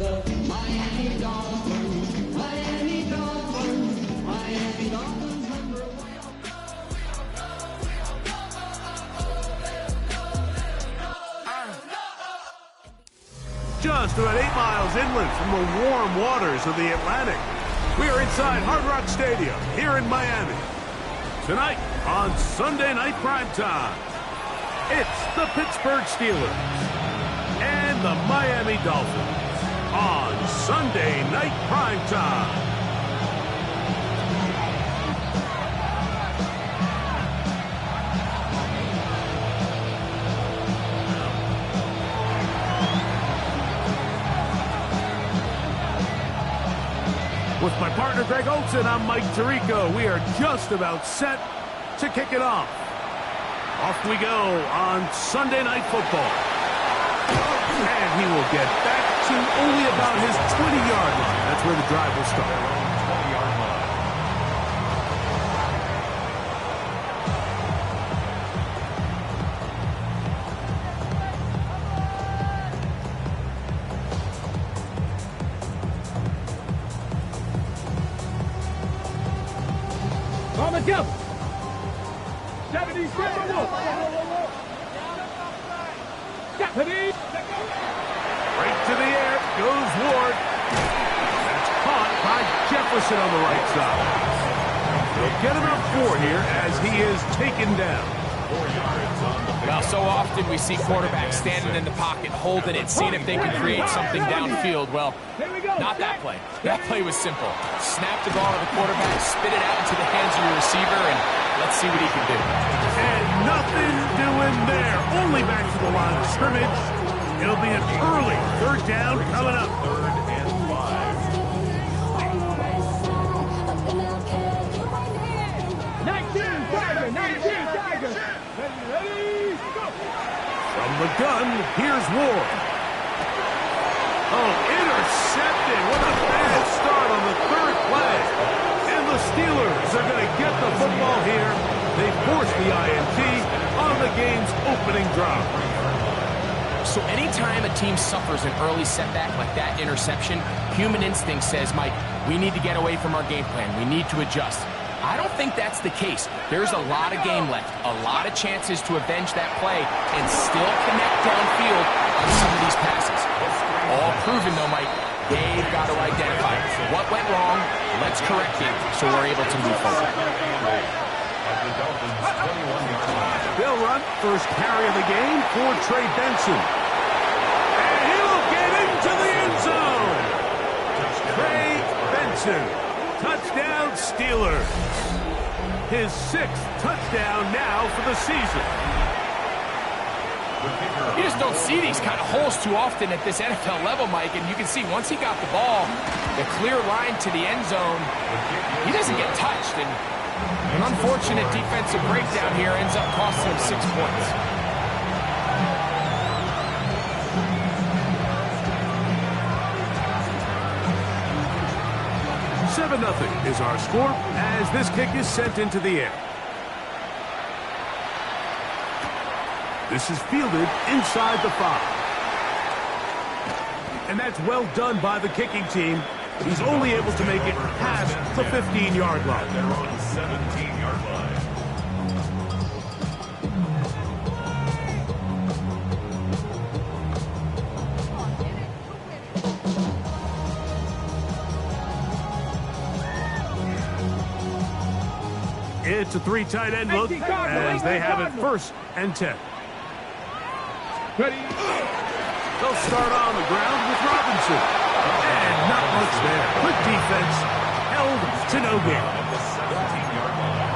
the Miami Dolphins. Miami Dolphins. Miami Dolphins number one. Just about 8 miles inland from the warm waters of the Atlantic, we are inside Hard Rock Stadium here in Miami. Tonight on Sunday Night Primetime, it's the Pittsburgh Steelers and the Miami Dolphins on Sunday Night Primetime. With my partner, Greg Olson, I'm Mike Tirico. We are just about set to kick it off. Off we go on Sunday Night Football. And he will get back to only about his 20-yard line. That's where the drive will start. Go! 70, Right to the air goes Ward. That's caught by Jefferson on the right side. He'll get about 4 here as he is taken down. 4 yards on the Well, so often we see quarterbacks standing in the pocket, holding it, seeing if they can create something downfield. Well, not that play. That play was simple. Snap the ball to the quarterback, spit it out into the hands of your receiver, and let's see what he can do. And nothing doing there. Only back to the line of scrimmage. It'll be an early 3rd down coming up. 3rd and 5. 19 Tiger. Ready, go. From the gun, here's Ward. Oh, intercepted. What a bad start on the 3rd play. And the Steelers are going to get the football here. They forced the INT on the game's opening drive. So anytime a team suffers an early setback like that interception, human instinct says, Mike, we need to get away from our game plan. We need to adjust. I don't think that's the case. There's a lot of game left, a lot of chances to avenge that play and still connect downfield on some of these passes. All proven, though, Mike. They've got to identify what went wrong, let's correct it so we're able to move forward. They'll run first carry of the game for Trey Benson. And he'll get into the end zone. Trey Benson. Touchdown, Steelers. His 6th touchdown now for the season. You just don't see these kind of holes too often at this NFL level, Mike, and you can see once he got the ball, the clear line to the end zone, he doesn't get touched, and an unfortunate defensive breakdown here ends up costing him 6 points. 7-0 is our score as this kick is sent into the air. This is fielded inside the 5. And that's well done by the kicking team. He's only able to make it past the 15-yard line. They're on the 17-yard line. It's a 3 tight end look as they have it 1st and 10. Ready. They'll start on the ground with Robinson. And not much there. Quick defense held to no gain. On the 17-yard line.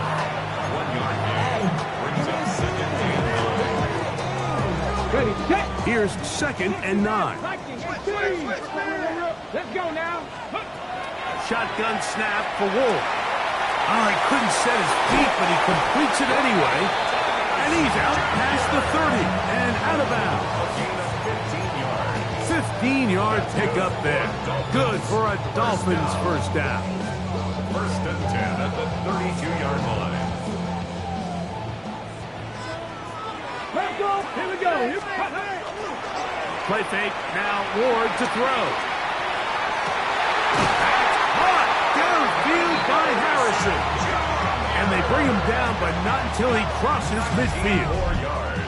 1 yard gain brings up 2nd and 9. Ready, check. Here's 2nd and 9. Let's go now. Shotgun snap for Wolf. Oh, he couldn't set his feet, but he completes it anyway. And he's out past the 30 and out of bounds. 15-yard pickup there. Good for a Dolphins 1st down. 1st and 10 at the 32-yard line. Let's go. Here we go. Play fake. Now Ward to throw. bring him down, but not until he crosses midfield. 4 yards.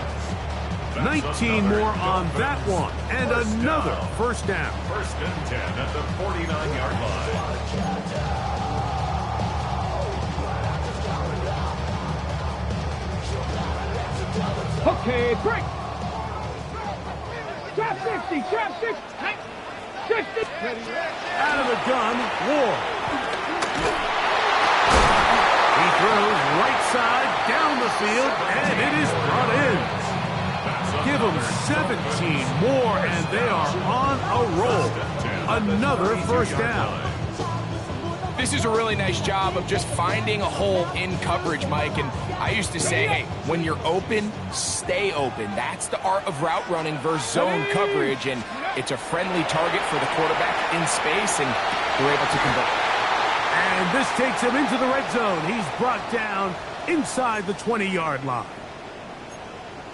That's 19 another more on defense. that one, and First another down. first down. First and 10 at the 49-yard line. Okay, break. Trap 60, trap 60. 60. Out of the gun, Ward. He throws right side down the field, and it is brought in. Give them 17 more, and they are on a roll. Another first down. This is a really nice job of just finding a hole in coverage, Mike. And I used to say, hey, when you're open, stay open. That's the art of route running versus zone coverage. And it's a friendly target for the quarterback in space, and they're able to convert. And this takes him into the red zone. He's brought down inside the 20-yard line.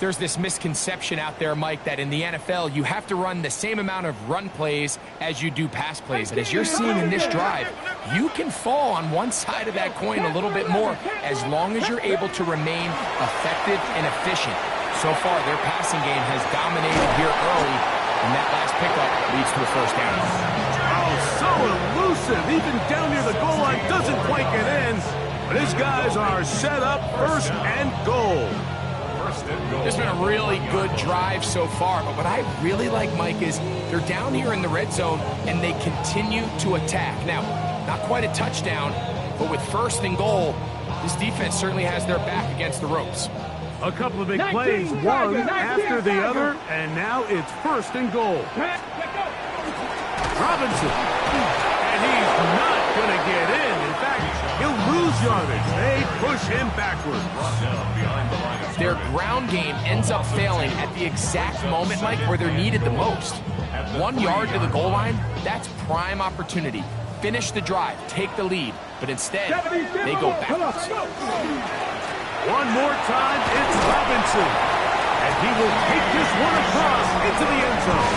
There's this misconception out there, Mike, that in the NFL, you have to run the same amount of run plays as you do pass plays. And as you're seeing in this drive, you can fall on one side of that coin a little bit more as long as you're able to remain effective and efficient. So far, their passing game has dominated here early, and that last pickup leads to a first down. Oh, so elusive. Even down near the goal line, doesn't quite get in. But his guys are set up first and goal. It's been a really good drive so far, but what I really like, Mike, is they're down here in the red zone, and they continue to attack. Now, not quite a touchdown, but with first and goal, this defense certainly has their back against the ropes. A couple of big plays, one after the other, and now it's first and goal. Robinson, and he's not going to get in. In fact, he'll lose yardage. They push him backwards. Their ground game ends up failing at the exact moment, Mike, where they're needed the most. 1 yard to the goal line, that's prime opportunity. Finish the drive, take the lead, but instead, they go backwards. One more time, it's Robinson. And he will take this one across into the end zone.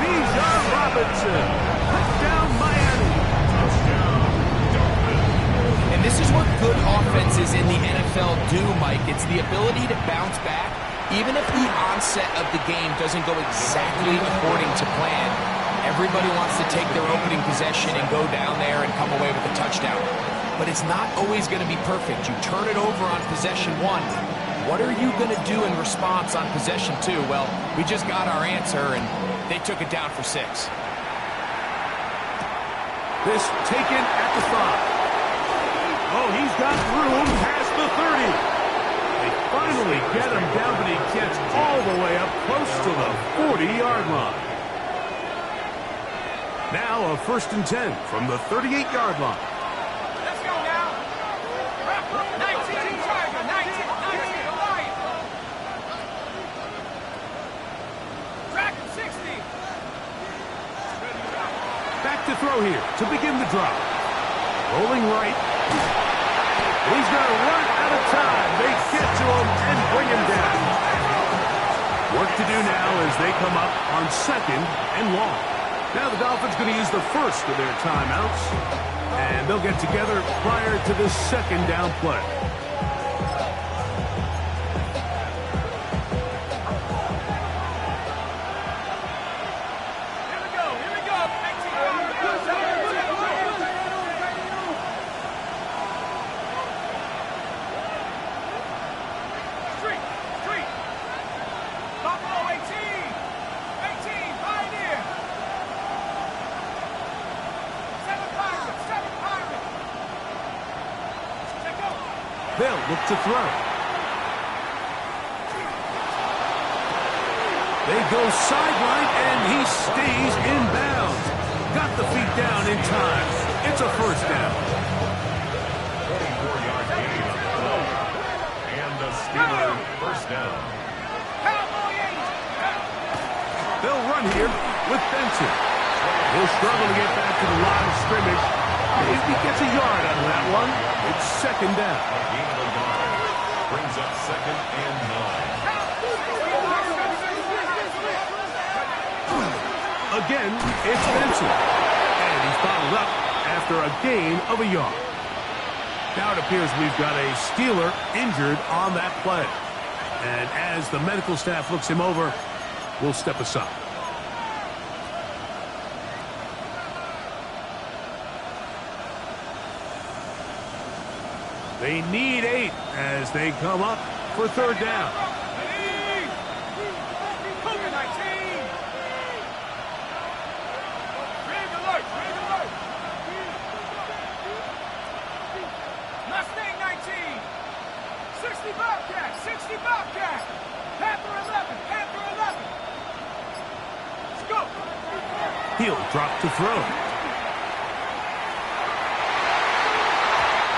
Bijan Robinson, touchdown Miami. And this is what good offenses in the NFL do, Mike. It's the ability to bounce back, even if the onset of the game doesn't go exactly according to plan. Everybody wants to take their opening possession and go down there and come away with a touchdown. But it's not always going to be perfect. You turn it over on possession one. What are you going to do in response on possession two? Well, we just got our answer, and they took it down for 6. This taken at the 5. Oh, he's got room past the 30. They finally get him down, but he gets all the way up close to the 40-yard line. Now a first and 10 from the 38-yard line. Let's go now. 19, Tiger, 19, Lion. Track 60. Back to throw here to begin the drive. Rolling right. He's going to run out of time. They get to him and bring him down. Work to do now as they come up on second and long. Now the Dolphins going to use the first of their timeouts, and they'll get together prior to this second down play. Here we go. Street. Buffalo 18. 18, Pioneer. 7 Pirates. Check out. They'll look to throw. They go sideline, and he stays in bounds. Got the feet down in time. It's a first down. 44-yard gain on the play. And a Steeler first down. Cowboy 8. They'll run here with Benson. He'll struggle to get back to the line of scrimmage. If he gets a yard out of that one, it's second down. A gain of a yard. Brings up second and 9. Again, it's Benson. And he's bottled up after a gain of a yard. Now it appears we've got a Steeler injured on that play. And as the medical staff looks him over, we'll step aside. They need 8 as they come up for third down. Mustang 19. 60 Bobcat. 60 Bobcat. Panther 11. Panther 11. Let's go. He'll drop to throw.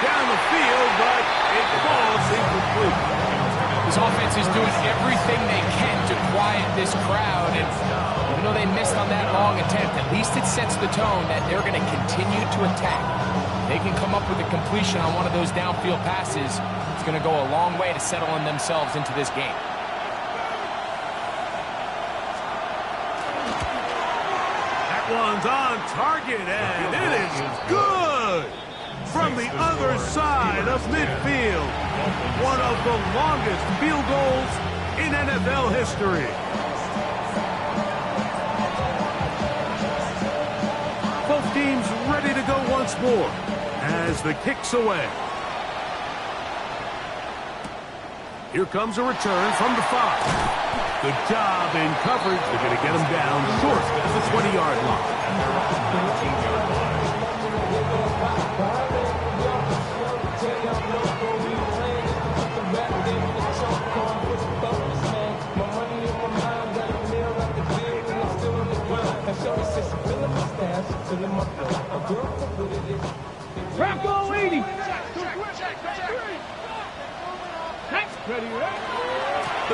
Down the field, but it falls incomplete. This offense is doing everything they can to quiet this crowd, and even though they missed on that long attempt, at least it sets the tone that they're going to continue to attack. They can come up with a completion on one of those downfield passes. It's going to go a long way to settling themselves into this game. That one's on target, and it is good from the other side of midfield. One of the longest field goals in NFL history. Both teams ready to go once more as the kick's away. Here comes a return from the 5. Good job in coverage. They're going to get him down short at the 20-yard line. Bronco 80. Ready,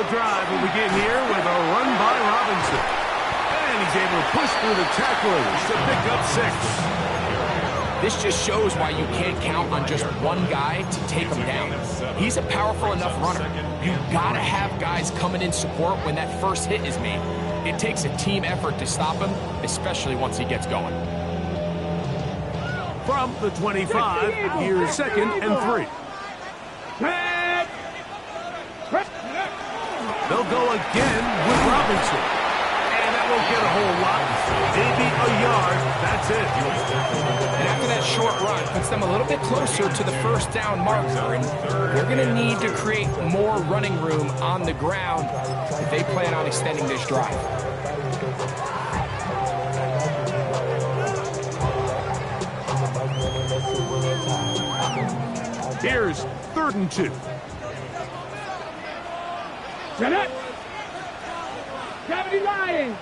The drive will begin here with a run by Robinson. And he's able to push through the tacklers to pick up 6. This just shows why you can't count on just one guy to take him down. He's a powerful enough runner. You gotta have guys coming in support when that first hit is made. It takes a team effort to stop him, especially once he gets going. From the 25, here's 2nd and 3. They'll go again with Robinson. And that won't get a whole lot. Maybe a yard. That's it. And after that short run, puts them a little bit closer to the first down marker. And they're going to need to create more running room on the ground if they plan on extending this drive. Here's 3rd and 2. Set it. Gravity line.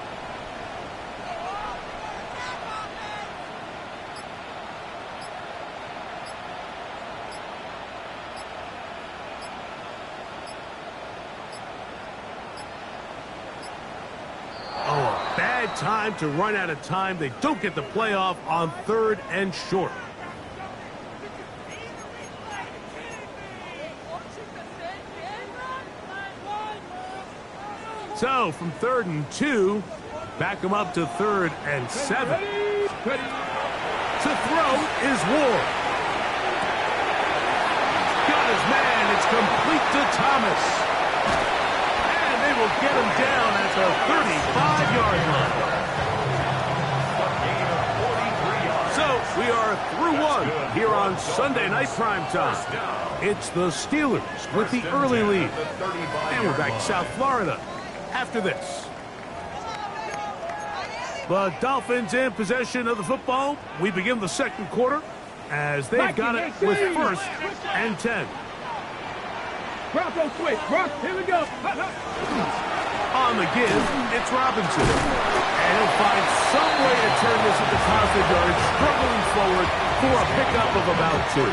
Oh, a bad time to run out of time. They don't get the playoff on 3rd and short. So, from 3rd and 2, back them up to 3rd and 7. To throw is Ward. Got his man. It's complete to Thomas. And they will get him down at the 35-yard line. So, we are through 1 here on Sunday Night Primetime. It's the Steelers with the early lead. And we're back to South Florida after this. The Dolphins in possession of the football. We begin the 2nd quarter as they've got it with 1st and 10. Bronco switch. Bronco, here we go. On the give, it's Robinson. And he'll find some way to turn this into positive yards, struggling forward for a pickup of about 2.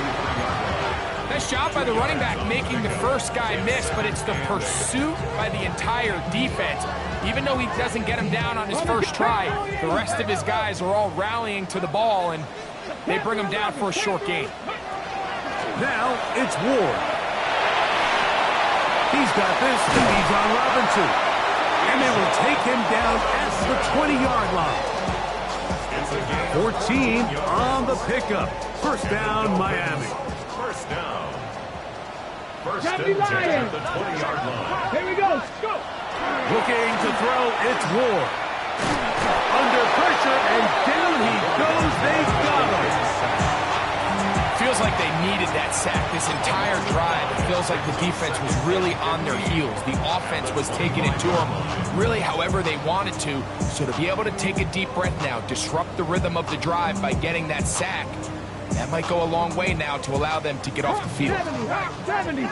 Nice job by the running back making the first guy miss, but it's the pursuit by the entire defense. Even though he doesn't get him down on his first try, the rest of his guys are all rallying to the ball, and they bring him down for a short gain. Now it's Ward. He's got this, and he's on Robinson. And they will take him down at the 20-yard line. 14 on the pickup. First down, Miami. first down. First and 70 10 Lions. at the 20-yard line. Here we go. Go. Looking to throw, it's Ward. Under pressure, and down he goes. They've got him. Feels like they needed that sack this entire drive. It feels like the defense was really on their heels. The offense was taking it to them really however they wanted to. So to be able to take a deep breath now, disrupt the rhythm of the drive by getting that sack, that might go a long way now to allow them to get off the field. 70. Hawk 70.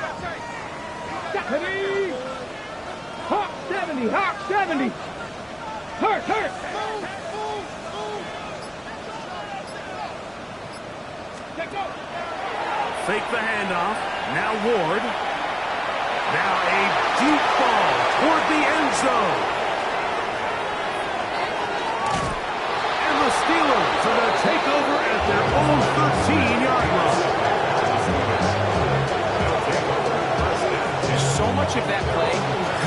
70. Hawk 70. Hawk 70. Hurt. Fake the handoff. Now Ward. Now a deep ball toward the end zone. And the Steelers are going to take over at their own 13-yard line. So much of that play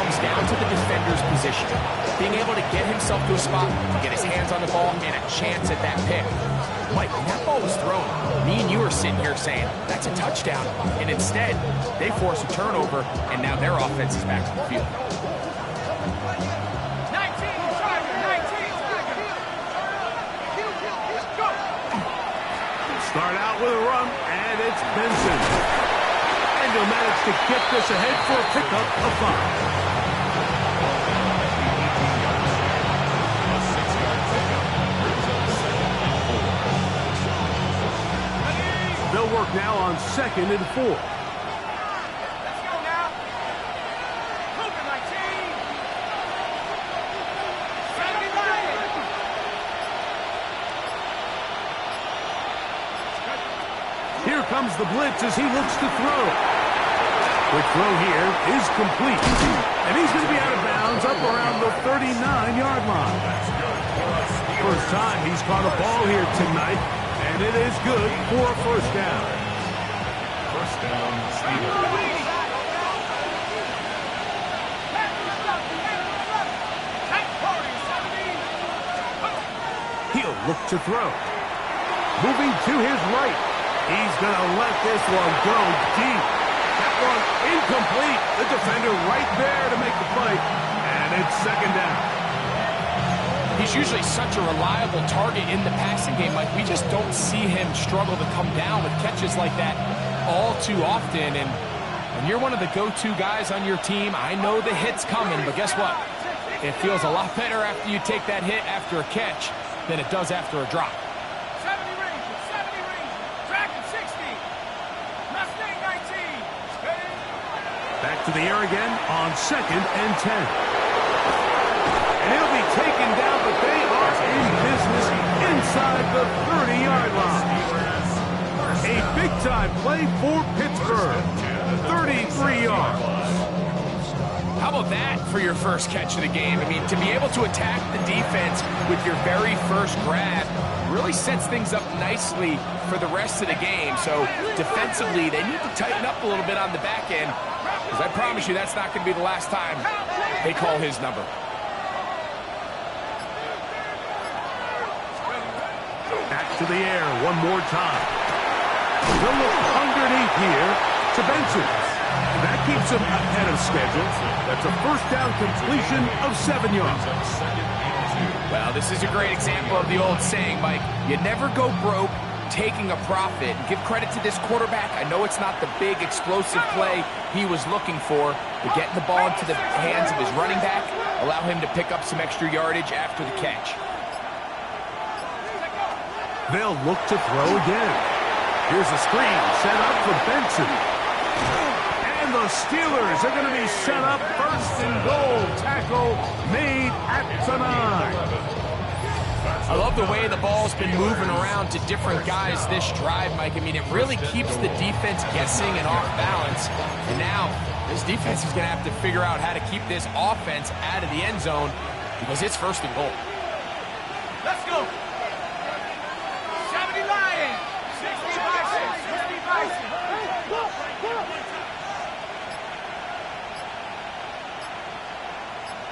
comes down to the defender's position. Being able to get himself to a spot, get his hands on the ball, and a chance at that pick. Mike, when that ball was thrown, me and you are sitting here saying, that's a touchdown. And instead, they force a turnover, and now their offense is back on the field. 19. Go. Start out with a run, and it's Benson. And he'll manage to get this ahead for a pickup of 5. They'll work now on 2nd and 4. Let's go now. Move it, 19. 70 Lions. Here comes the blitz as he looks to throw. Quick throw here is complete. And he's going to be out of bounds up around the 39-yard line. First time he's caught a ball here tonight, and it is good for a first down. First down, Steelers. He'll look to throw. Moving to his right. He's going to let this one go deep. That one incomplete. The defender right there to make the play. And it's 2nd down. He's usually such a reliable target in the passing game. Like, we just don't see him struggle to come down with catches like that all too often. And when you're one of the go-to guys on your team, I know the hit's coming, but guess what? It feels a lot better after you take that hit after a catch than it does after a drop. 70 range. Track at 60. Mustang 19. Back to the air again on 2nd and 10. And he'll be taken down, but they are in business inside the 30-yard line. A big-time play for Pittsburgh. 33 yards. How about that for your first catch of the game? I mean, to be able to attack the defense with your very first grab really sets things up nicely for the rest of the game. So defensively, they need to tighten up a little bit on the back end, because I promise you that's not going to be the last time they call his number. Back to the air one more time. They'll look underneath here to Benson. That keeps him ahead of schedule. That's a first down completion of 7 yards. Well, this is a great example of the old saying, Mike. You never go broke taking a profit. Give credit to this quarterback. I know it's not the big explosive play he was looking for, but getting the ball into the hands of his running back, allow him to pick up some extra yardage after the catch. They'll look to throw again. Here's a screen set up for Benson. And the Steelers are going to be set up 1st and goal. Tackle made at the 9. I love the way the ball's been moving around to different guys this drive, Mike. I mean, it really keeps the defense guessing and off balance. And now, this defense is going to have to figure out how to keep this offense out of the end zone, because it's 1st and goal. Let's go. 70 Lions. 60 Bison. 60 Bison.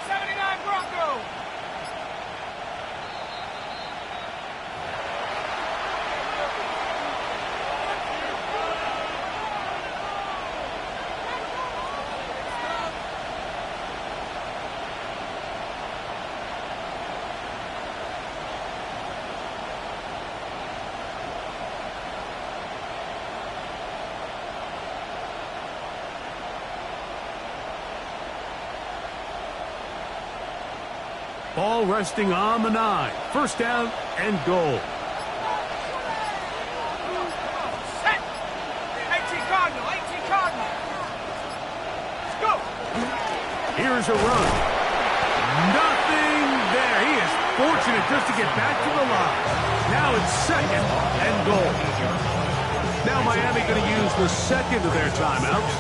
79 Broncos. Ball resting on the 9. First down and goal. Set. 18 Cardinal, 18 Cardinal. Let's go. Here's a run. Nothing there. He is fortunate just to get back to the line. Now it's second and goal. Now Miami going to use the second of their timeouts,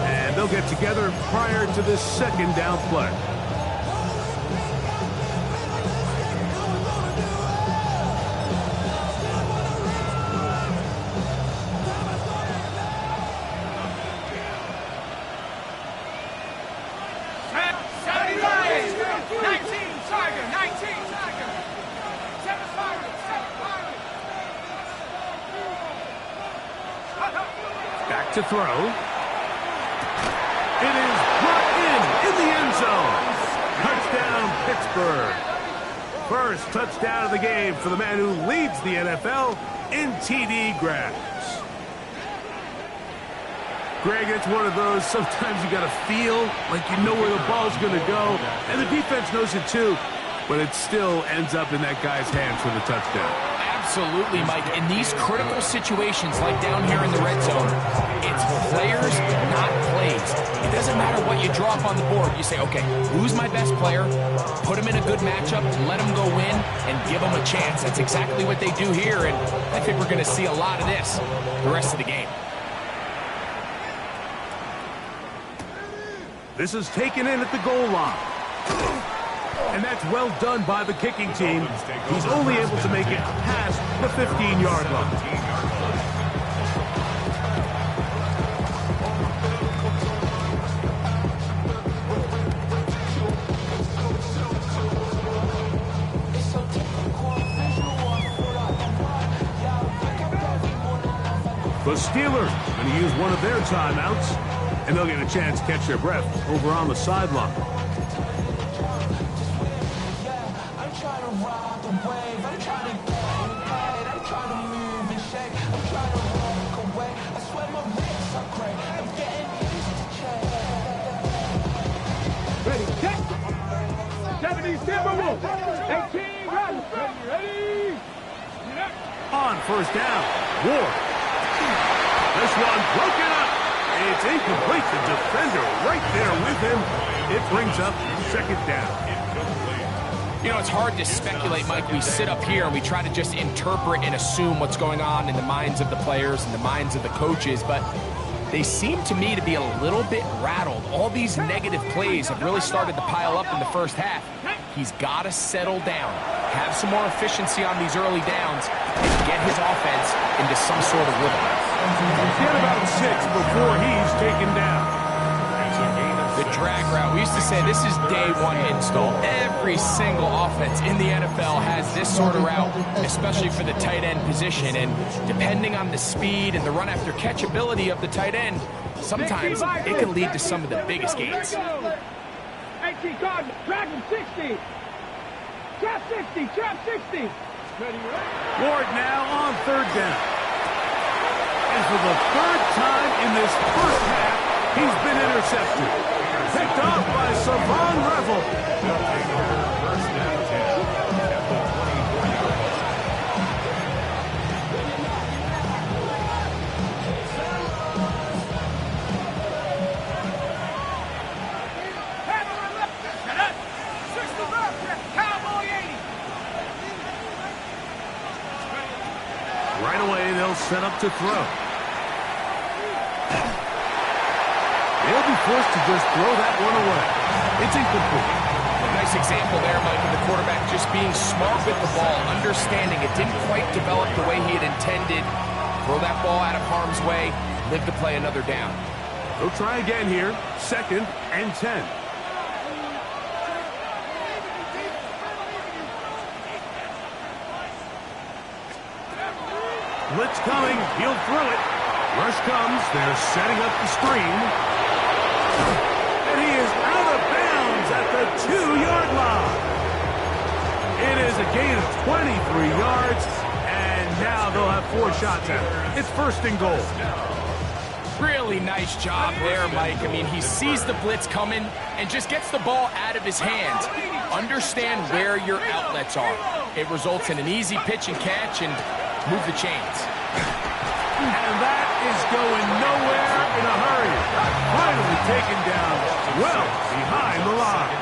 and they'll get together prior to this second down play. Back to throw. It is brought in the end zone. Touchdown, Pittsburgh. First touchdown of the game for the man who leads the NFL in TD grabs. Greg, it's one of those, sometimes you got to feel like you know where the ball's going to go, and the defense knows it too, but it still ends up in that guy's hands for the touchdown. Absolutely, Mike. In these critical situations, like down here in the red zone, it's players, not plays. It doesn't matter what you draw up on the board. You say, okay, who's my best player? Put him in a good matchup, let him go win, and give him a chance. That's exactly what they do here, and I think we're going to see a lot of this the rest of the game. This is taken in at the goal line. And that's well done by the kicking team. He's only able to make it past the 15-yard line. The Steelers going to use one of their timeouts, and they'll get a chance to catch their breath over on the sideline. Ready, set. 70 Timberwolves. 18 runs. Ready. On first down, Ward. This one broken up. It's incomplete. The defender right there with him. It brings up second down. You know, it's hard to speculate, Mike. We sit up here and we try to just interpret and assume what's going on in the minds of the players and the minds of the coaches, but they seem to me to be a little bit rattled. All these negative plays have really started to pile up in the first half. He's got to settle down, have some more efficiency on these early downs, and get his offense into some sort of rhythm. Get about 6 before he's taken down. The drag route. We used to say this is day one install. Every single offense in the NFL has this sort of route, especially for the tight end position. And depending on the speed and the run after catch ability of the tight end, sometimes it can lead to some of the biggest gains. 18 Cardinal, drag him 60. Trap 60, trap 60. Ward now on third down. And for the third time in this first half, he's been intercepted. Picked off by Savon Revel. First down 10 at the 24-yard line. Right away, they'll set up to throw. They'll be forced to just throw that one away. It's incomplete. A nice example there, Mike, of the quarterback just being smart with the ball, understanding it didn't quite develop the way he had intended. Throw that ball out of harm's way, live to play another down. They'll try again here. Second and 10. Blitz coming. He'll throw it. Rush comes. They're setting up the screen. And he is out of bounds at the 2-yard line. It is a gain of 23 yards, and now they'll have 4 shots at it. It's first and goal. Really nice job there, Mike. I mean, he sees the blitz coming and just gets the ball out of his hands. Understand where your outlets are. It results in an easy pitch and catch and move the chains. And that is going nowhere in a hurry. Finally taken down well behind the line.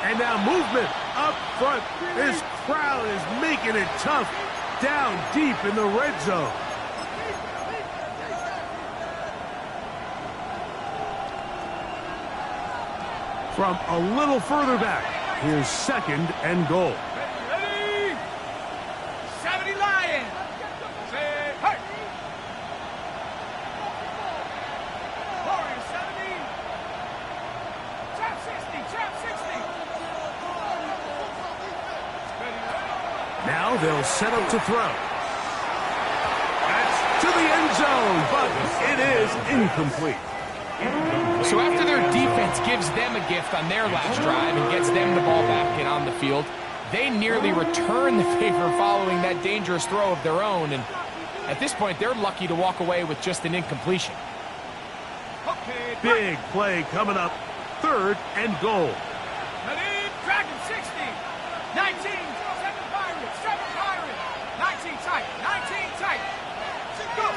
And now movement up front. This crowd is making it tough down deep in the red zone. From a little further back, here's 2nd and goal. Ready? 70 Lions. Say, hey. Warriors 70. Trap 60. Trap 60. Now they'll set up to throw. That's to the end zone, but it is incomplete. So after their defense gives them a gift on their last drive and gets them the ball back and on the field, they nearly return the favor following that dangerous throw of their own. And at this point, they're lucky to walk away with just an incompletion. Okay. Big play coming up. 3rd and goal. Ready? Dragon 60. 19. 7 Pirates. 7 Pirates. 19 tight. 19 tight. Go.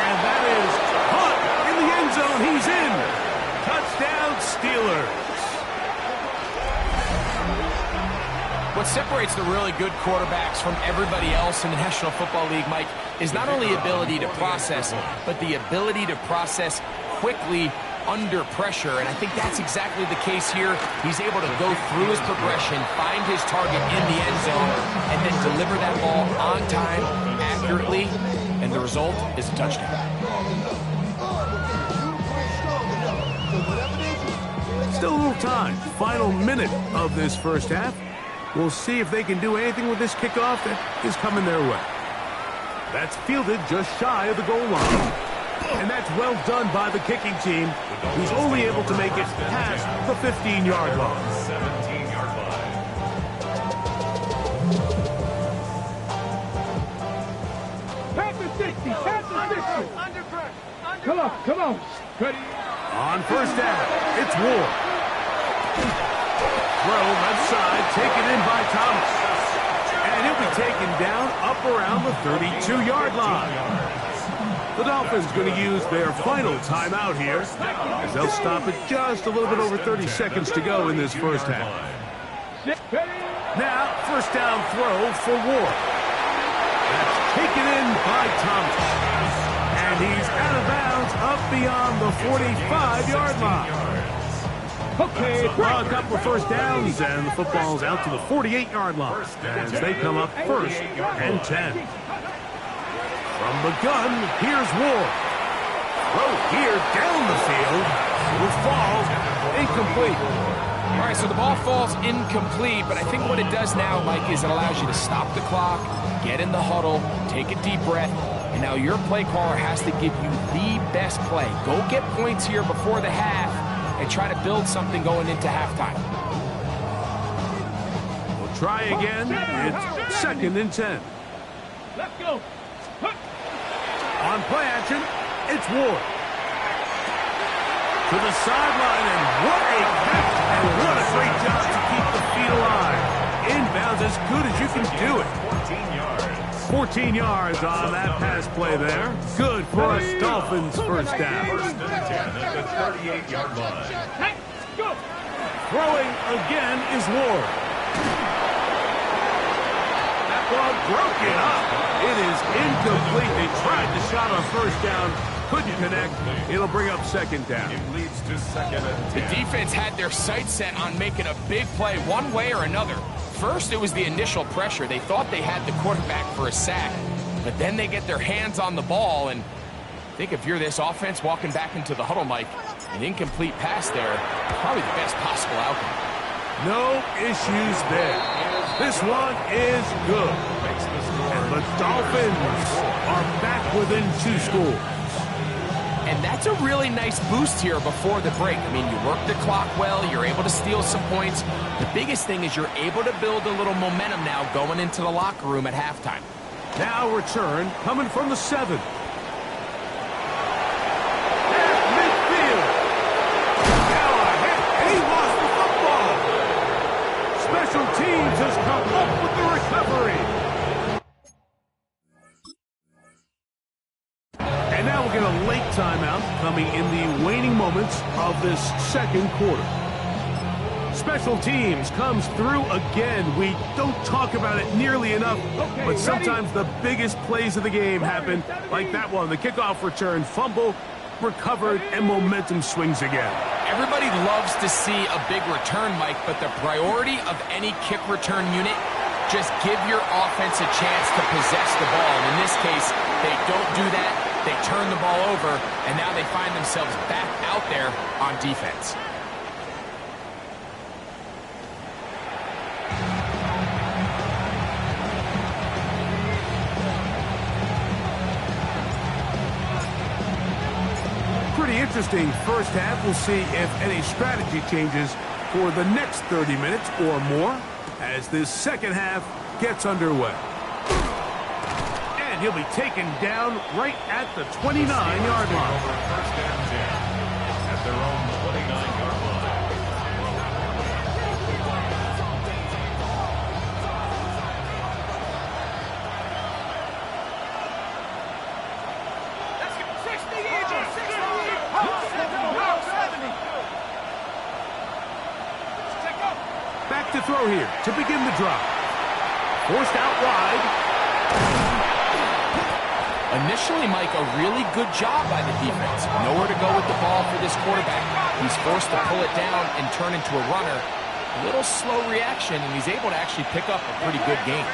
And that is caught in the end zone. He's in. Touchdown, Steelers. What separates the really good quarterbacks from everybody else in the National Football League, Mike, is not only ability to process, but the ability to process quickly under pressure. And I think that's exactly the case here. He's able to go through his progression, find his target in the end zone, and then deliver that ball on time, accurately, and the result is a touchdown. Still a little time. Final minute of this first half. We'll see if they can do anything with this kickoff that is coming their way. That's fielded just shy of the goal line. And that's well done by the kicking team, who's only able to make it past the 15-yard line. 17-yard line. Panther 60. Panther 60. Under pressure. Come on. Come on. Ready? On first down, it's Ward. Throw left side, taken in by Thomas. And he'll be taken down up around the 32-yard line. The Dolphins going to use their final timeout here, as they'll stop at just a little bit over 30 seconds to go in this first half. Now, first down throw for Ward. That's taken in by Thomas. And he's out of bounds up beyond the 45-yard line. Okay. Well, a couple of first downs, and the football's out to the 48-yard line as they come up 1st and 10. From the gun, here's Ward. Throw here down the field. Will fall incomplete. All right, so the ball falls incomplete, but I think what it does now, Mike, is it allows you to stop the clock, get in the huddle, take a deep breath, and now your play caller has to give you the best play. Go get points here before the half and try to build something going into halftime. We'll try again. It's 2nd and 10. Let's go. On play action, it's Ward. To the sideline, and what a catch, and what a great job to keep the feet alive. Inbounds as good as you can do it. 14 yards. 14 yards on that pass play there. Good for us Dolphins first down. 1st and 10 at the 38-yard line. Hey, go. Throwing again is Ward. That ball broken up. It is incomplete. They tried the shot on first down. Couldn't connect. It'll bring up 2nd down. It leads to 2nd and 10. The defense had their sights set on making a big play one way or another. First, it was the initial pressure. They thought they had the quarterback for a sack, but then they get their hands on the ball, and I think if you're this offense walking back into the huddle, Mike, an incomplete pass there, probably the best possible outcome. No issues there. This one is good. And the Dolphins are back within 2 scores. And that's a really nice boost here before the break. I mean, you work the clock well, you're able to steal some points. The biggest thing is you're able to build a little momentum now going into the locker room at halftime. Now return coming from the 7. Special teams has come up with the recovery. And now we'll get a late timeout coming in the waning moments of this second quarter. Special teams comes through again. We don't talk about it nearly enough, but sometimes the biggest plays of the game happen like that one. The kickoff return, fumble, recovered, and momentum swings again. Everybody loves to see a big return, Mike, but the priority of any kick return unit, just give your offense a chance to possess the ball. And in this case, they don't do that. They turn the ball over, and now they find themselves back out there on defense. Pretty interesting first half. We'll see if any strategy changes for the next 30 minutes or more as this second half gets underway. And he'll be taken down right at the 29-yard line. First and 10 at their own 29-yard line. Let's get 60 inches, 60 Back to throw here to begin the drive. Forced out wide. Initially, Mike, a really good job by the defense. Nowhere to go with the ball for this quarterback. He's forced to pull it down and turn into a runner. A little slow reaction, and he's able to actually pick up a pretty good game.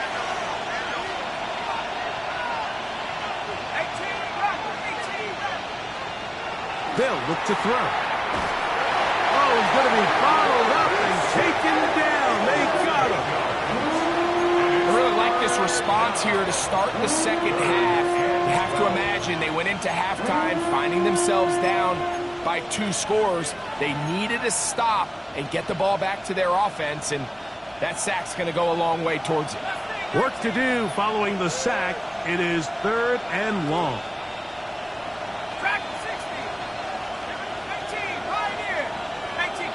18. They'll look to throw. Oh, he's going to be followed up and taken down. They got him. I really like this response here to start the second half. You have to imagine they went into halftime finding themselves down by 2 scores. They needed to stop and get the ball back to their offense, and that sack's going to go a long way towards it. Work to do following the sack. It is 3rd and long. Track 60. 19, Pioneer. 19.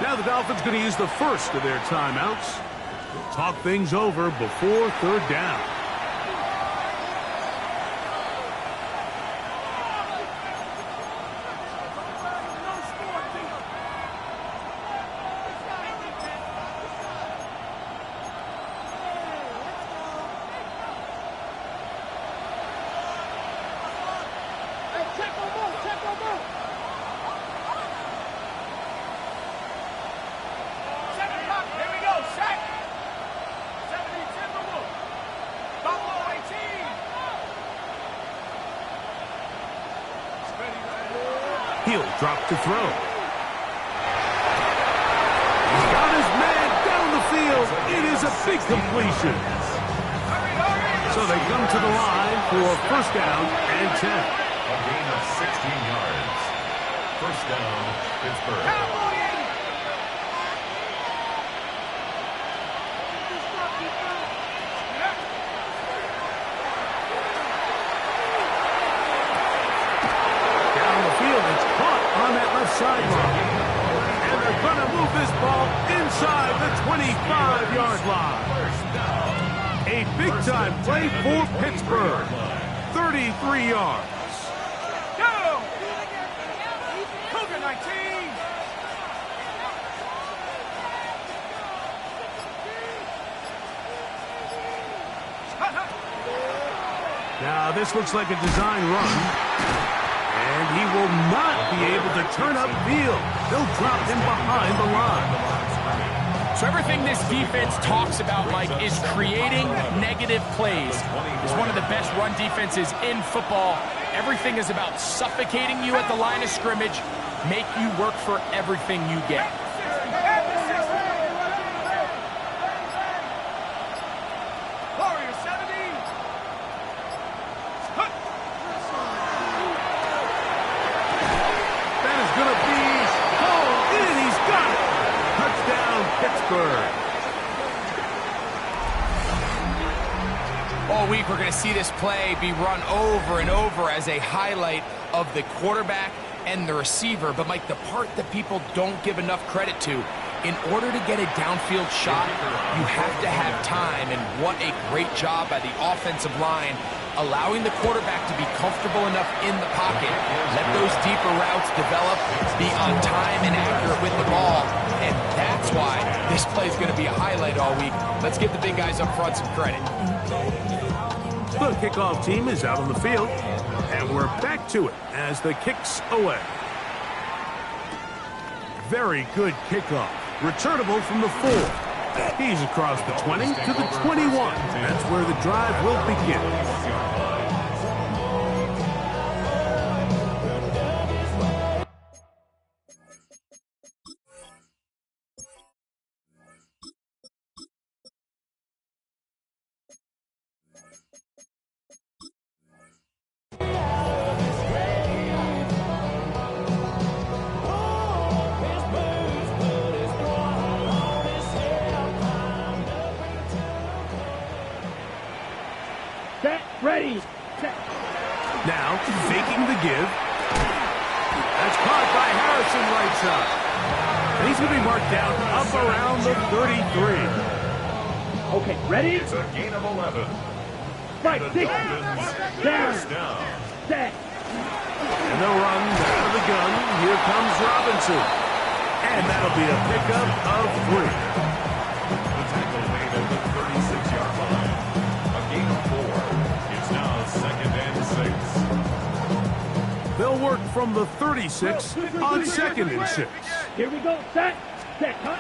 Now the Dolphins going to use the first of their timeouts. They'll talk things over before 3rd down. He'll drop to throw. He's got his man down the field. It is a big completion. So they come to the line for 1st down and 10. A gain of 16 yards. 1st down, Pittsburgh. Sideline. And they're going to move this ball inside the 25-yard line. A big-time play for Pittsburgh. 33 yards. Go! Cougar 19. Now this looks like a design run. And he will not be able to turn upfield. They'll drop him behind the line. So everything this defense talks about, Mike, is creating negative plays. It's one of the best run defenses in football. Everything is about suffocating you at the line of scrimmage, make you work for everything you get. week, we're going to see this play be run over and over as a highlight of the quarterback and the receiver. But, Mike, the part that people don't give enough credit to, in order to get a downfield shot, you have to have time. And what a great job by the offensive line, allowing the quarterback to be comfortable enough in the pocket, let those deeper routes develop, be on time and accurate with the ball. And that's why this play is going to be a highlight all week. Let's give the big guys up front some credit. The kickoff team is out on the field, and we're back to it as the kick's away. Very good kickoff. Returnable from the 4. He's across the 20 to the 21. That's where the drive will begin. Set, ready, set. Now, faking the give. That's caught by Harrison right side. And he's going to be marked down up around the 33. Okay, ready? It's a gain of 11. Right, The 6. Dolphins Down. first down. Set. And they'll run out of the gun. Here comes Robinson. And that'll be a pickup of 3. The tackle made at the 36-yard line. A gain of 4. It's now 2nd and 6. They'll work from the 36 on 2nd and 6. Here we go. Set. Set. Cut.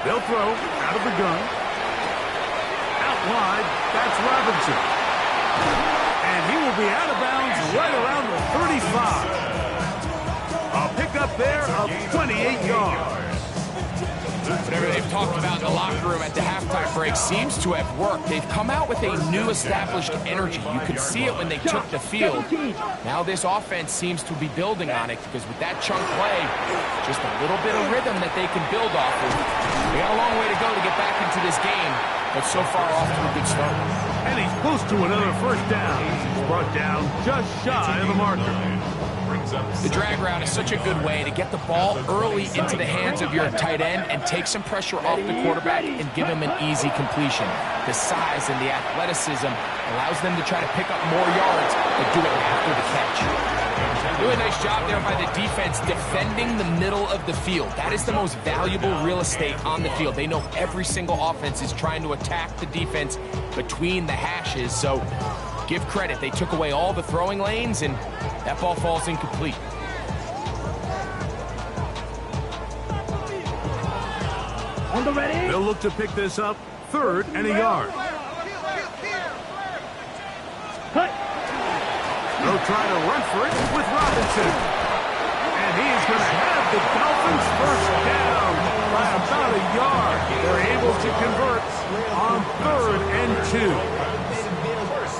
They'll throw out of the gun. Out wide, that's Robinson. And he will be out of bounds right around the 35. A pickup there of 28 yards. Whatever they've talked about in the locker room at the halftime break seems to have worked. They've come out with a new established energy. You could see it when they took the field. Now this offense seems to be building on it because with that chunk play, just a little bit of rhythm that they can build off of. They got a long way to go to get back into this game, but so far off to a good start. And he's close to another first down. He's brought down just shy of the marker. The drag route is such a good way to get the ball early into the hands of your tight end and take some pressure off the quarterback and give him an easy completion. The size and the athleticism allows them to try to pick up more yards, but do it after the catch. Really nice job there by the defense defending the middle of the field. That is the most valuable real estate on the field. They know every single offense is trying to attack the defense between the hashes, so give credit. They took away all the throwing lanes, and that ball falls incomplete. On the ready. They'll look to pick this up 3rd and a yard. Cut. They'll try to run for it with Robinson. And he is going to have the Dolphins first down by about a yard. They're able to convert on 3rd and 2.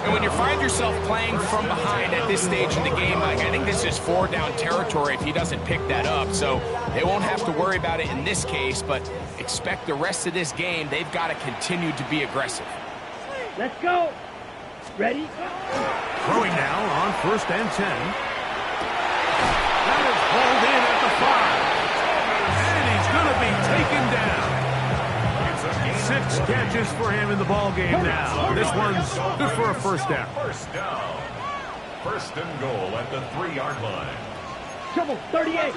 And when you find yourself playing from behind at this stage in the game, Mike, I think this is 4 down territory if he doesn't pick that up. So they won't have to worry about it in this case, but expect the rest of this game, they've got to continue to be aggressive. Let's go. Ready. Throwing now on 1st and 10. That is pulled in at the 5. And he's going to be taken down. 6 catches for him in the ball game now. This one's good for a first down. First down. 1st and goal at the 3-yard line. Trouble. 38.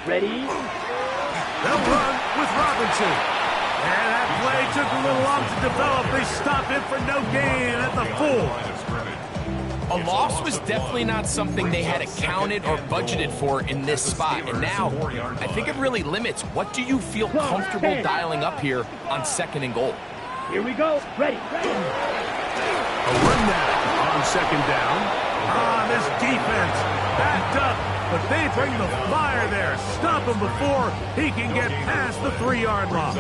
Ready. They'll run with Robinson. And that play took a little long to develop. They stop it for no gain at the 4. A loss was definitely not something they had accounted or budgeted for in this spot. And now, I think it really limits what do you feel comfortable dialing up here on 2nd and goal. Here we go. Ready. A run now on 2nd down. This defense backed up, but they bring the fire there. Stop him before he can get past the 3-yard line.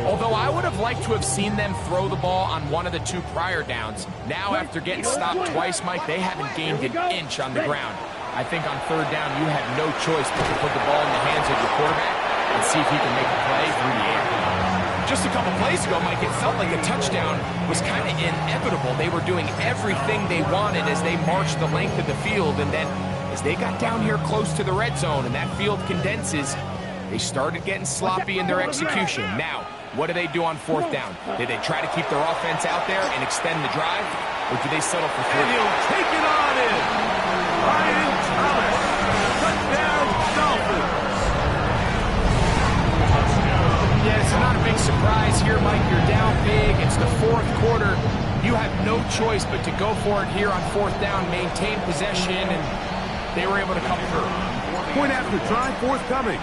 Although I would have liked to have seen them throw the ball on one of the 2 prior downs. Now, after getting stopped twice, Mike, they haven't gained an inch on the ground. I think on 3rd down, you had no choice but to put the ball in the hands of your quarterback and see if he can make a play through the air. just a couple plays ago, Mike, it felt like a touchdown was kind of inevitable. They were doing everything they wanted as they marched the length of the field, and then as they got down here close to the red zone and that field condenses, they started getting sloppy in their execution. Now, what do they do on fourth down? Did they try to keep their offense out there and extend the drive, or do they settle for three? And he'll take it on in. Ryan Thomas. Touchdown, Dolphins. Yeah, it's not a big surprise here, Mike. You're down big. It's the fourth quarter. You have no choice but to go for it here on fourth down, maintain possession, and they were able to come through. Point after try forthcoming.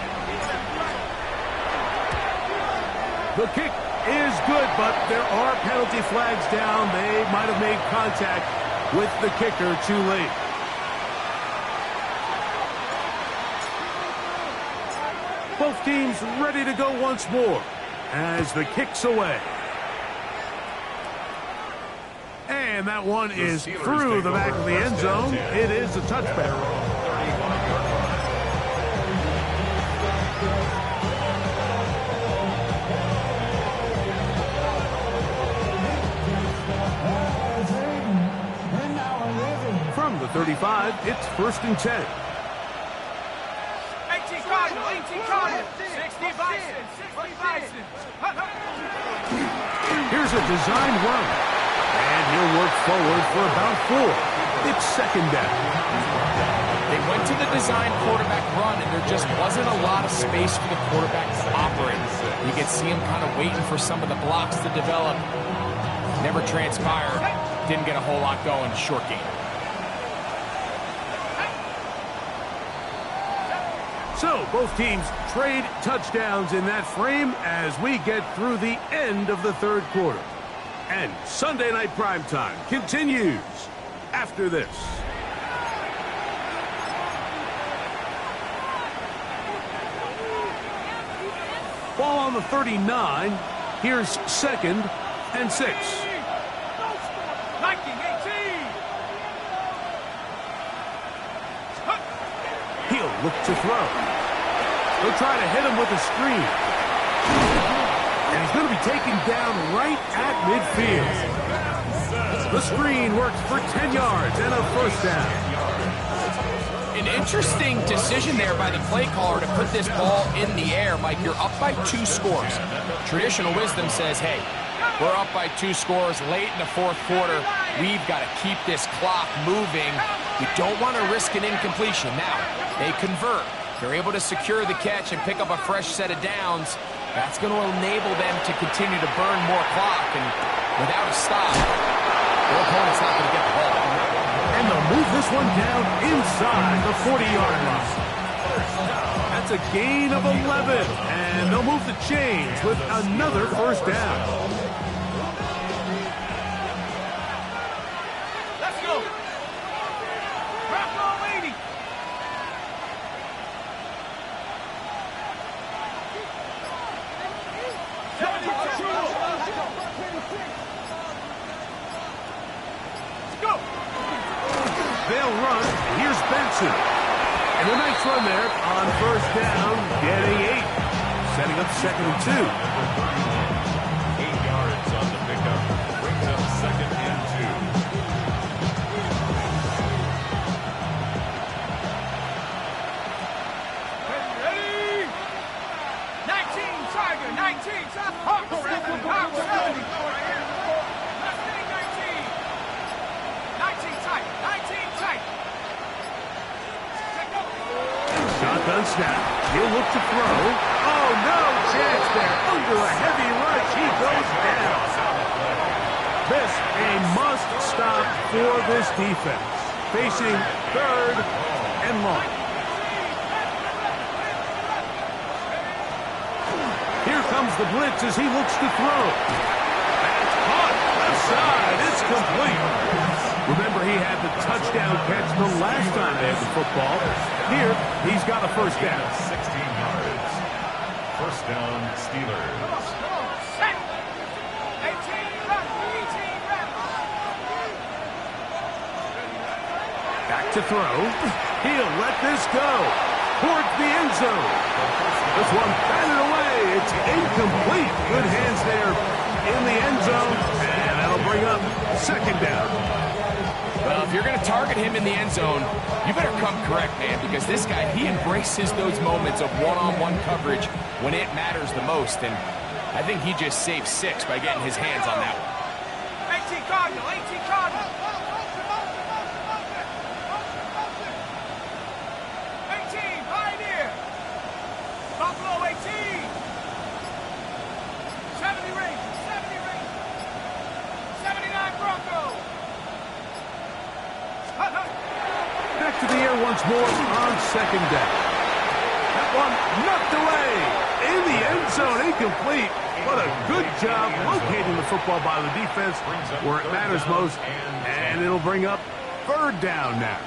The kick is good, but there are penalty flags down. They might have made contact with the kicker too late. Both teams ready to go once more as the kick's away. And that one is through the back of the end zone. It is a touchback. From the 35, it's 1st and 10. 18 Cardinal, 18 Cardinal, 60 Bison, 60 Bison. Here's a design run. And he'll work forward for about 4. It's 2nd down. They went to the design quarterback run, and there just wasn't a lot of space for the quarterback to operate. You could see him kind of waiting for some of the blocks to develop. Never transpired. Didn't get a whole lot going. Short game. So both teams trade touchdowns in that frame as we get through the end of the 3rd quarter. And Sunday Night Primetime continues after this. Ball on the 39. Here's 2nd and 6. 19-18. He'll look to throw. They'll try to hit him with a screen. And he's going to be taken down right at midfield. The screen works for 10 yards and a 1st down. An interesting decision there by the play caller to put this ball in the air. Mike, you're up by 2 scores. Traditional wisdom says, hey, we're up by 2 scores late in the 4th quarter. We've got to keep this clock moving. We don't want to risk an incompletion. Now, they convert. They're able to secure the catch and pick up a fresh set of downs. That's going to enable them to continue to burn more clock, and without a stop, their opponent's not going to get the ball. And they'll move this one down inside the 40-yard line. That's a gain of 11, and they'll move the chains with another 1st down. Let's go. Rock on, lady. Go. They'll run. Here's Benson. And a nice run there on 1st down, getting 8. Setting up 2nd and 2. 8 yards on the pickup. Brings up 2nd and 2. Ready? 19 Tiger, 19 Hawk 7, Hawk 7. Mustang 19. 19 tight, 19 tight. Shotgun snap. He'll look to throw. Oh, no chance there. Under a heavy rush, he goes down. This a must-stop for this defense. Facing 3rd and long. Here comes the blitz as he looks to throw. That's caught. Left side. It's complete. Remember, he had the touchdown catch the last time they had the football. Here, he's got a 1st down. 16 yards. 1st down, Steelers. Set. 18 run, 18 run. Back to throw. He'll let this go towards the end zone. This one batted away It's incomplete. Good hands there in the end zone, and that'll bring up second down. Well, if you're going to target him in the end zone, you better come correct, man, because this guy, he embraces those moments of one-on-one coverage when it matters the most, and I think he just saved 6 by getting his hands on that one. 18 Cardinal, 18 Cardinal. 18, Pioneer. Buffalo 18. 70 Rangers, 70 Rangers. 79 Broncos. Back to the air once more on second down. That one knocked away in the end zone, incomplete. What a good job locating the football by the defense where it matters most, and it'll bring up third down now.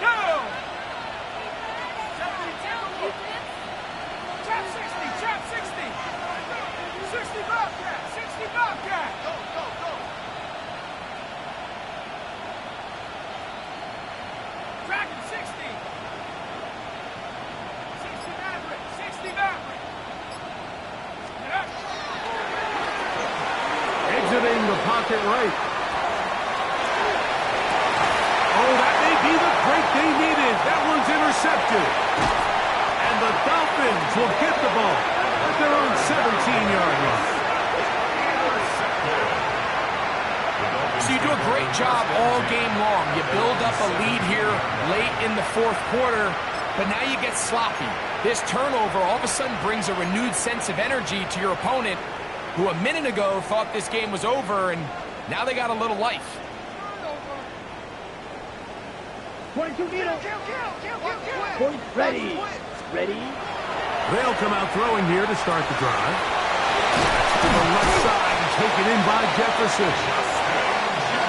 Go! 72. Trap 60, trap 60. 60 Bobcat, 60 Bobcat. Go, go, go. Dragon 60. 60 Maverick, 60 Maverick. Exiting the pocket right. Oh, that may be the break they needed. That one's intercepted. And the Dolphins will get the ball at their own 17-yard line. So you do a great job all game long. You build up a lead here late in the fourth quarter, but now you get sloppy. This turnover all of a sudden brings a renewed sense of energy to your opponent, who a minute ago thought this game was over, and now they got a little life. 22 Needle. Point ready. Ready. They'll come out throwing here to start the drive. To the left side and taken in by Jefferson.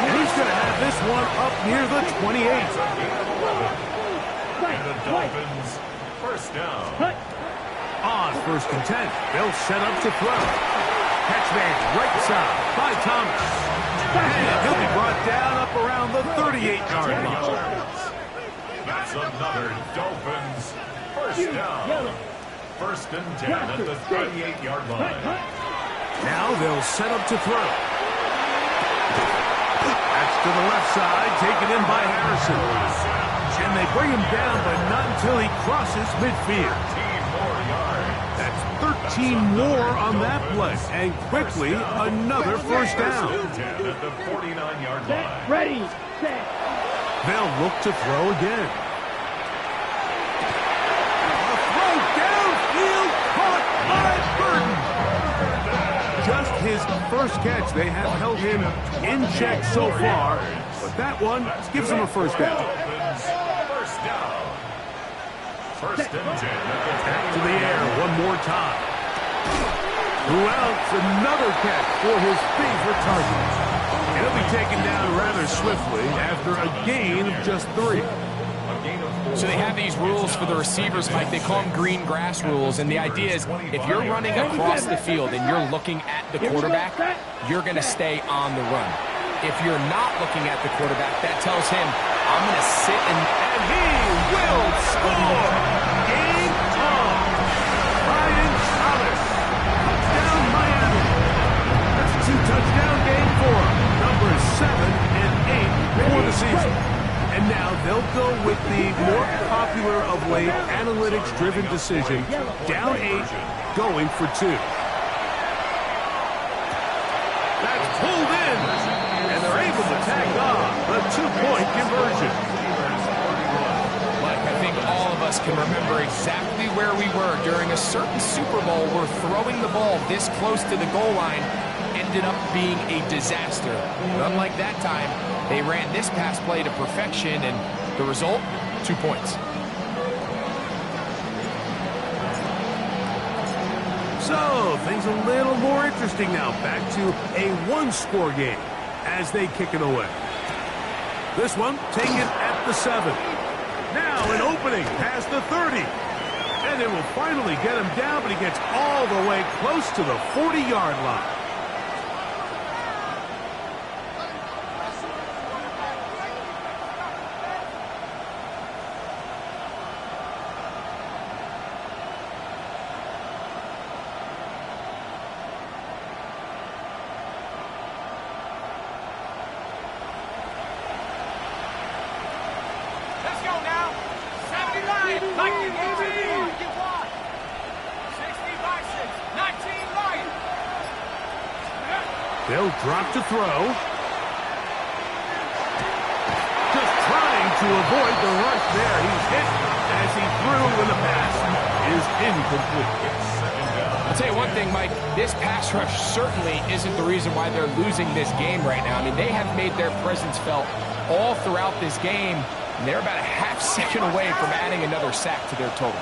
And he's going to have this one up near the 28. And the Dolphins, first down. On first and 10, they'll set up to throw. Catch made right side by Thomas. And he'll be brought down up around the 38-yard line. That's another Dolphins, first down. First and 10 at the 38-yard line. Now they'll set up to throw. That's to the left side, taken in by Harrison. And they bring him down, but not until he crosses midfield. 13 more on that play, and quickly another first down. At the 49-yard line. Ready. Set. They'll look to throw again. A throw downfield caught by Burton. Just his first catch. They have held him in check so far, but that one gives him a first down. First down. First and 10 To the air one more time. Who else? Another catch for his favorite target. And he'll be taken down rather swiftly after a gain of just 3. So they have these rules for the receivers, Mike. They call them green grass rules, and the idea is if you're running across the field and you're looking at the quarterback, you're going to stay on the run. If you're not looking at the quarterback, that tells him, I'm going to sit and he will score! Game on! Brian Thomas. Touchdown Miami. That's a 2-touchdown game for him. Numbers 7 and 8 for the season. And now they'll go with the more popular of late analytics-driven decision. Down 8, going for 2. That's pulled in. And they're able to tag on the 2-point conversion. Mike, I think all of us can remember exactly where we were during a certain Super Bowl where throwing the ball this close to the goal line ended up being a disaster. But unlike that time, they ran this pass play to perfection, and the result, 2 points. So, things a little more interesting now. Back to a one-score game as they kick it away. This one taken at the 7. Now an opening past the 30. And it will finally get him down, but he gets all the way close to the 40-yard line. They'll drop to throw. Just trying to avoid the rush there. He's hit as he threw, and the pass is incomplete. I'll tell you one thing, Mike, this pass rush certainly isn't the reason why they're losing this game right now. I mean, they have made their presence felt all throughout this game, and they're about a half second away from adding another sack to their total.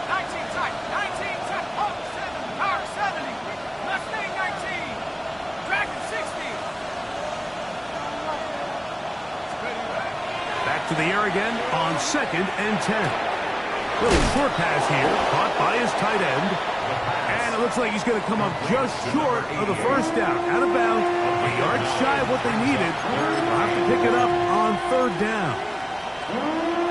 19 tight, 19 tight, oh, 7, power 70, Mustang 19, Dragon 60. Back to the air again on 2nd and 10. Little short pass here, caught by his tight end. And it looks like he's going to come up just short of the first down. Out of bounds, a yard shy of what they needed. They'll have to pick it up on 3rd down.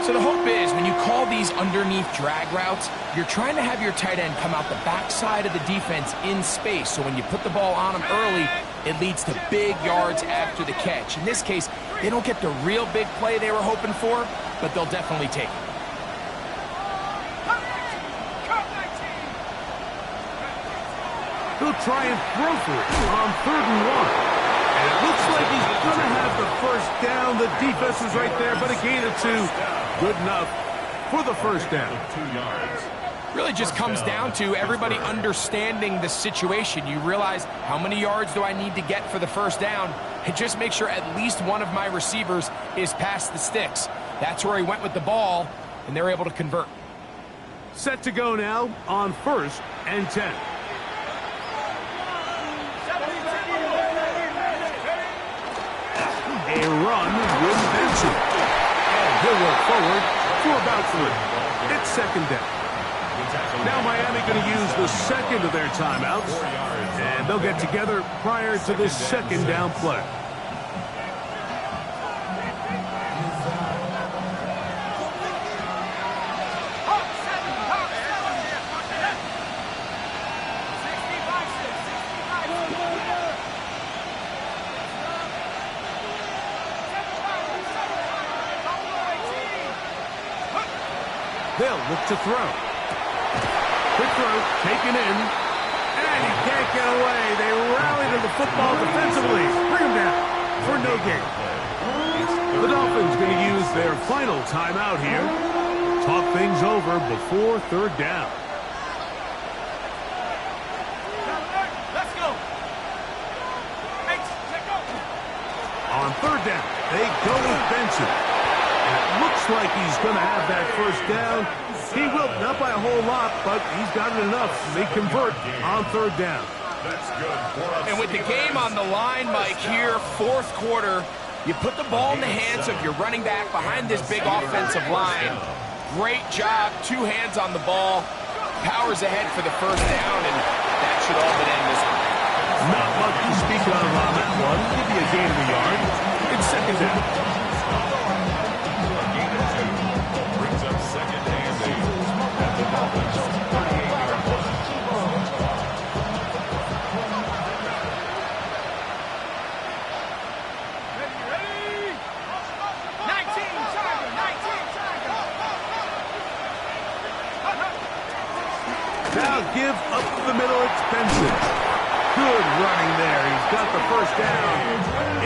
So the hope is when you call these underneath drag routes, you're trying to have your tight end come out the backside of the defense in space. So when you put the ball on him early, it leads to big yards after the catch. In this case, they don't get the real big play they were hoping for, but they'll definitely take it. He'll try and throw for it on 3rd and 1. And it looks like he's going to have the first down. The defense is right there, but a gain of 2. Good enough for the first down. 2 yards. Really just comes down to everybody understanding the situation. You realize, how many yards do I need to get for the first down? And just make sure at least one of my receivers is past the sticks. That's where he went with the ball, and they're able to convert. Set to go now on 1st and 10. A run with Benson. And he'll work forward to about 3. It's 2nd down. Now Miami going to use the 2nd of their timeouts. And they'll get together prior to this 2nd down play. They'll look to throw. Quick throw, taken in, and he can't get away. They rally to the football defensively. Bring him down for no gain. The Dolphins going to use their final timeout here. Talk things over before 3rd down. Let's go. On 3rd down, they go with Benson. Looks like he's going to have that first down. He will, not by a whole lot, but he's got it enough. They convert on 3rd down. That's good for us. And with the game on the line, Mike, here, 4th quarter, you put the ball in the hands of your running back behind this big offensive line. Great job, 2 hands on the ball, powers ahead for the first down, and that should all but end this one. Not much to speak of on that one. Give you a gain of a yard. It's 2nd down. Now give up the middle, it's Benson. Good running there. He's got the first down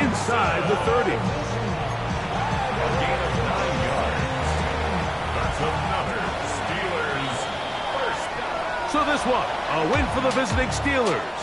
inside the 30. A gain of 9 yards. That's another Steelers first down. So this one, a win for the visiting Steelers.